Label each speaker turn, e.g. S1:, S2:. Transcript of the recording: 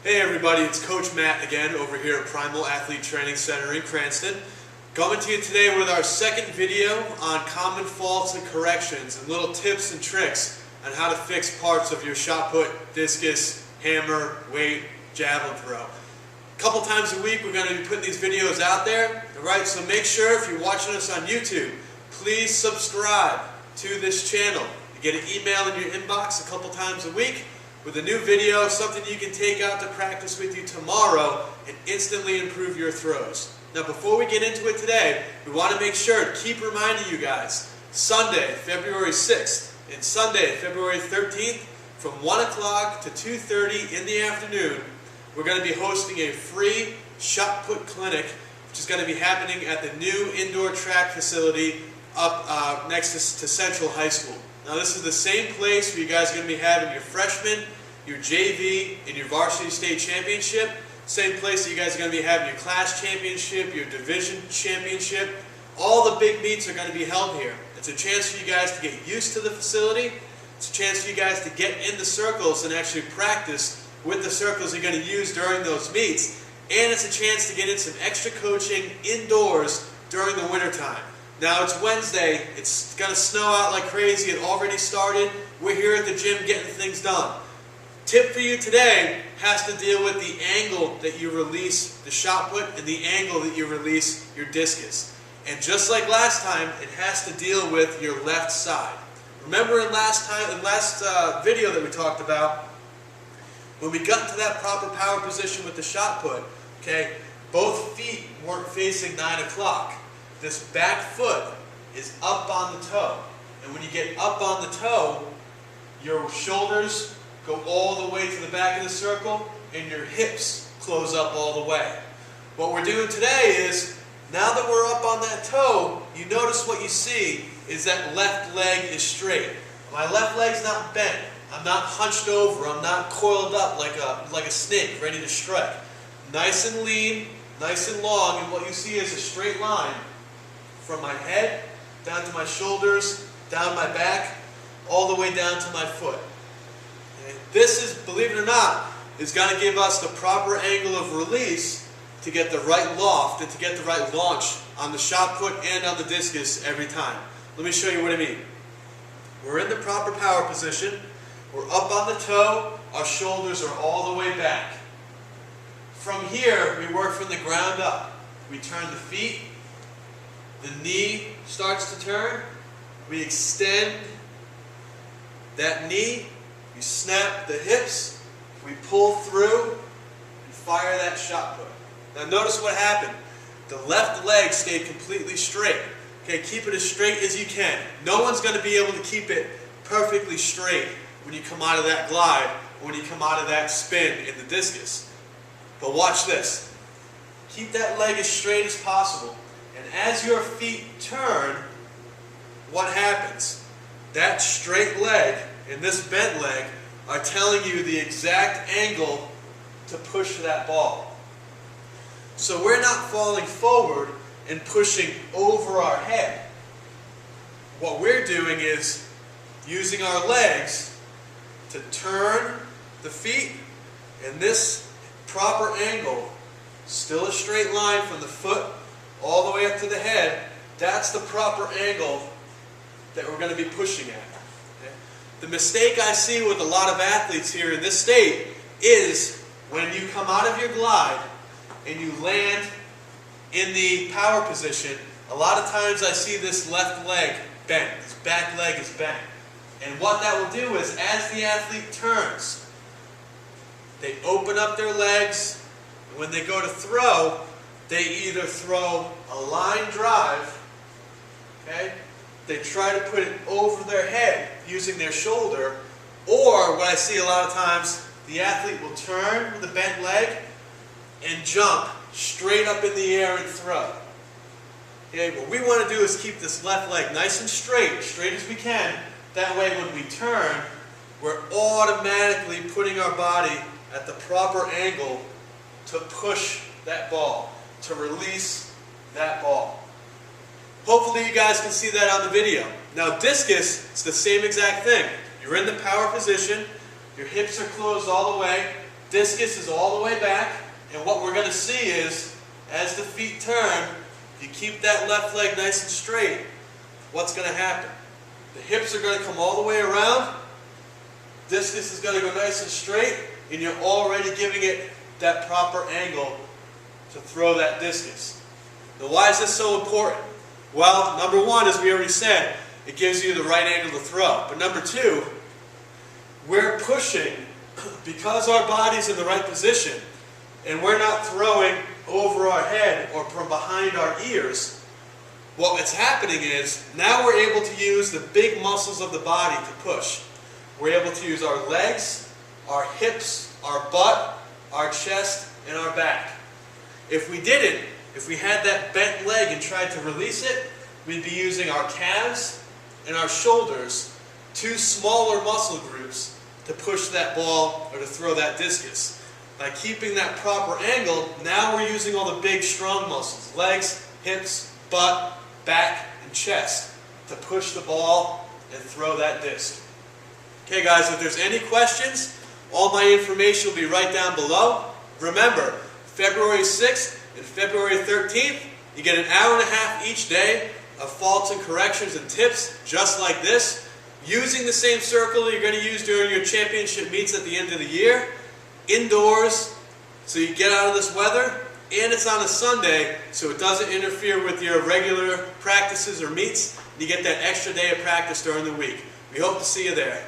S1: Hey everybody, it's Coach Matt again over here at Primal Athlete Training Center in Cranston. Coming to you today with our second video on common faults and corrections and little tips and tricks on how to fix parts of your shot put, discus, hammer, weight, javelin throw. A couple times a week we're going to be putting these videos out there. Alright, so make sure if you're watching us on YouTube, please subscribe to this channel. You get an email in your inbox a couple times a week with a new video, something you can take out to practice with you tomorrow and instantly improve your throws. Now before we get into it today, we want to make sure to keep reminding you guys, Sunday, February 6th and Sunday, February 13th, from 1 o'clock to 2:30 in the afternoon, we're going to be hosting a free shot put clinic, which is going to be happening at the new indoor track facility up next to Central High School. Now this is the same place where you guys are going to be having your freshman, your JV, and your varsity state championship. Same place that you guys are going to be having your class championship, your division championship. All the big meets are going to be held here. It's a chance for you guys to get used to the facility. It's a chance for you guys to get in the circles and actually practice with the circles you're going to use during those meets. And it's a chance to get in some extra coaching indoors during the winter time. Now it's Wednesday, it's going to snow out like crazy, it already started. We're here at the gym getting things done. Tip for you today has to deal with the angle that you release the shot put and the angle that you release your discus. And just like last time, it has to deal with your left side. Remember in last video that we talked about, when we got into that proper power position with the shot put, okay, both feet weren't facing 9 o'clock. This back foot is up on the toe. And when you get up on the toe, your shoulders go all the way to the back of the circle and your hips close up all the way. What we're doing today is, now that we're up on that toe, you notice what you see is that left leg is straight. My left leg's not bent. I'm not hunched over. I'm not coiled up like a snake ready to strike. Nice and lean, nice and long, and what you see is a straight line from my head, down to my shoulders, down my back, all the way down to my foot. And this is, believe it or not, is going to give us the proper angle of release to get the right loft and to get the right launch on the shot put and on the discus every time. Let me show you what I mean. We're in the proper power position. We're up on the toe. Our shoulders are all the way back. From here, we work from the ground up. We turn the feet. The knee starts to turn. We extend that knee. We snap the hips. We pull through and fire that shot put. Now notice what happened. The left leg stayed completely straight. Okay, keep it as straight as you can. No one's going to be able to keep it perfectly straight when you come out of that glide or when you come out of that spin in the discus. But watch this. Keep that leg as straight as possible. And as your feet turn, what happens? That straight leg and this bent leg are telling you the exact angle to push that ball. So we're not falling forward and pushing over our head. What we're doing is using our legs to turn the feet, and this proper angle, still a straight line from the foot all the way up to the head, that's the proper angle that we're going to be pushing at. Okay? The mistake I see with a lot of athletes here in this state is when you come out of your glide and you land in the power position, a lot of times I see this left leg bent, this back leg is bent. And what that will do is, as the athlete turns, they open up their legs, and when they go to throw, they either throw a line drive, okay? They try to put it over their head using their shoulder, or what I see a lot of times, the athlete will turn with a bent leg and jump straight up in the air and throw. Okay, what we want to do is keep this left leg nice and straight, straight as we can. That way when we turn, we're automatically putting our body at the proper angle to push that ball, to release that ball. Hopefully you guys can see that on the video. Now discus, it's the same exact thing. You're in the power position, your hips are closed all the way, discus is all the way back, and what we're going to see is, as the feet turn, if you keep that left leg nice and straight, what's going to happen? The hips are going to come all the way around, discus is going to go nice and straight, and you're already giving it that proper angle to throw that discus. Now, why is this so important? Well, number one, as we already said, it gives you the right angle to throw. But number two, we're pushing because our body's in the right position and we're not throwing over our head or from behind our ears. What's happening is now we're able to use the big muscles of the body to push. We're able to use our legs, our hips, our butt, our chest, and our back. If we didn't, if we had that bent leg and tried to release it, we'd be using our calves and our shoulders, two smaller muscle groups, to push that ball or to throw that discus. By keeping that proper angle, now we're using all the big strong muscles, legs, hips, butt, back, and chest, to push the ball and throw that disc. Okay guys, if there's any questions, all my information will be right down below. Remember, February 6th and February 13th, you get an hour and a half each day of faults and corrections and tips just like this, using the same circle you're going to use during your championship meets at the end of the year, indoors, so you get out of this weather, and it's on a Sunday, so it doesn't interfere with your regular practices or meets. You get that extra day of practice during the week. We hope to see you there.